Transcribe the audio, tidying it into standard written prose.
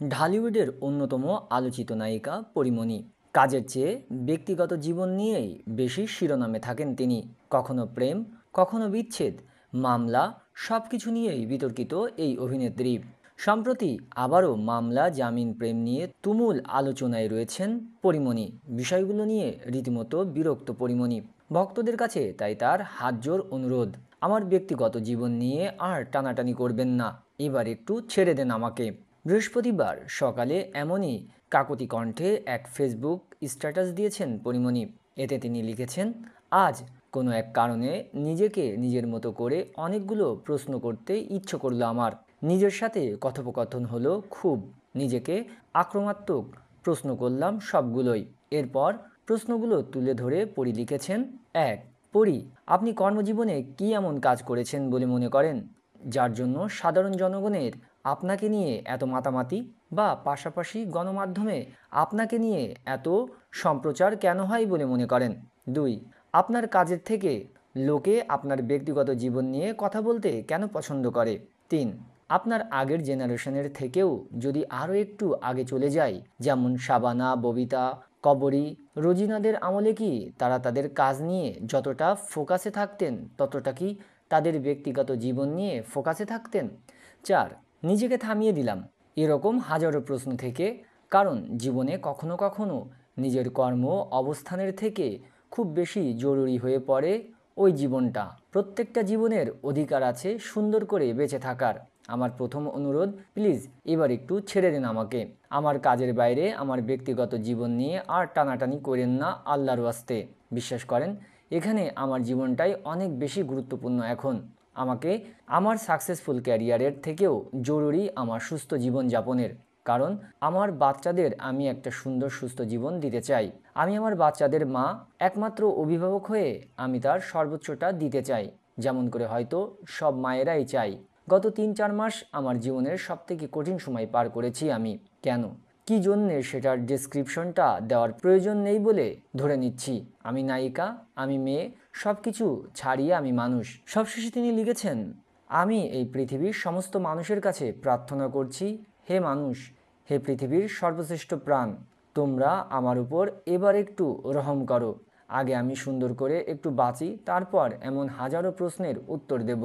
ঢালিউডের অন্যতম আলোচিত নায়িকা পরীমণি। কাজের চেয়ে ব্যক্তিগত জীবন নিয়েই বেশি শিরোনামে থাকেন তিনি। কখনো প্রেম, কখনো বিচ্ছেদ, মামলা, সব কিছু নিয়েই বিতর্কিত এই অভিনেত্রী। সম্প্রতি আবারও মামলা, জামিন, প্রেম নিয়ে তুমুল আলোচনায় রয়েছেন পরীমণি। বিষয়গুলো নিয়ে রীতিমতো বিরক্ত পরীমণি। ভক্তদের কাছে তাই তার হাতজোড় অনুরোধ, আমার ব্যক্তিগত জীবন নিয়ে আর টানাটানি করবেন না, এবার একটু ছেড়ে দেন আমাকে। বৃহস্পতিবার সকালে এমনই কাকতি কণ্ঠে এক ফেসবুক স্ট্যাটাস দিয়েছেন পরীমণি। এতে তিনি লিখেছেন, আজ কোনো এক কারণে নিজেকে নিজের মতো করে অনেকগুলো প্রশ্ন করতে ইচ্ছে করলো আমার। নিজের সাথে কথোপকথন হলো খুব, নিজেকে আক্রমণাত্মক প্রশ্ন করলাম সবগুলোই। এরপর প্রশ্নগুলো তুলে ধরে পরী লিখেছেন, এক, পরী, আপনি কর্মজীবনে কী এমন কাজ করেছেন বলে মনে করেন যার জন্য সাধারণ জনগণের আপনাকে নিয়ে এত মাতামাতি, বা পাশাপাশি গণমাধ্যমে আপনাকে নিয়ে এত সম্প্রচার কেন হয় বলে মনে করেন? দুই, আপনার কাজের থেকে লোকে আপনার ব্যক্তিগত জীবন নিয়ে কথা বলতে কেন পছন্দ করে? তিন, আপনার আগের জেনারেশনের থেকেও যদি আরও একটু আগে চলে যায়, যেমন শাবানা, ববিতা, কবরী, রোজিনাদের আমলে কি তারা তাদের কাজ নিয়ে যতটা ফোকাসে থাকতেন ততটা কি তাদের ব্যক্তিগত জীবন নিয়ে ফোকাসে থাকতেন? চার, নিজেকে থামিয়ে দিলাম এরকম হাজারো প্রশ্ন থেকে, কারণ জীবনে কখনো কখনো নিজের কর্ম অবস্থানের থেকে খুব বেশি জরুরি হয়ে পড়ে ওই জীবনটা। প্রত্যেকটা জীবনের অধিকার আছে সুন্দর করে বেঁচে থাকার। আমার প্রথম অনুরোধ, প্লিজ এবার একটু ছেড়ে দিন আমাকে। আমার কাজের বাইরে আমার ব্যক্তিগত জীবন নিয়ে আর টানাটানি করেন না আল্লাহর ওয়াস্তে। বিশ্বাস করেন, এখানে আমার জীবনটাই অনেক বেশি গুরুত্বপূর্ণ এখন। আমাকে আমার সাকসেসফুল ক্যারিয়ারের থেকেও জরুরি আমার সুস্থ জীবন যাপনের। কারণ আমার বাচ্চাদের আমি একটা সুন্দর সুস্থ জীবন দিতে চাই। আমি আমার বাচ্চাদের মা, একমাত্র অভিভাবক হয়ে আমি তার সর্বোচ্চটা দিতে চাই, যেমন করে হয়তো সব মায়েরাই চাই। গত ৩-৪ মাস আমার জীবনের সবথেকে কঠিন সময় পার করেছি আমি। কেন, কি জন্যে সেটার ডেসক্রিপশনটা দেওয়ার প্রয়োজন নেই বলে ধরে নিচ্ছি। আমি নায়িকা, আমি মেয়ে, সব কিছু ছাড়িয়ে আমি মানুষ। সবশেষে তিনি লিখেছেন, আমি এই পৃথিবীর সমস্ত মানুষের কাছে প্রার্থনা করছি, হে মানুষ, হে পৃথিবীর সর্বশ্রেষ্ঠ প্রাণ, তোমরা আমার উপর এবার একটু রহম করো। আগে আমি সুন্দর করে একটু বাঁচি, তারপর এমন হাজারো প্রশ্নের উত্তর দেব।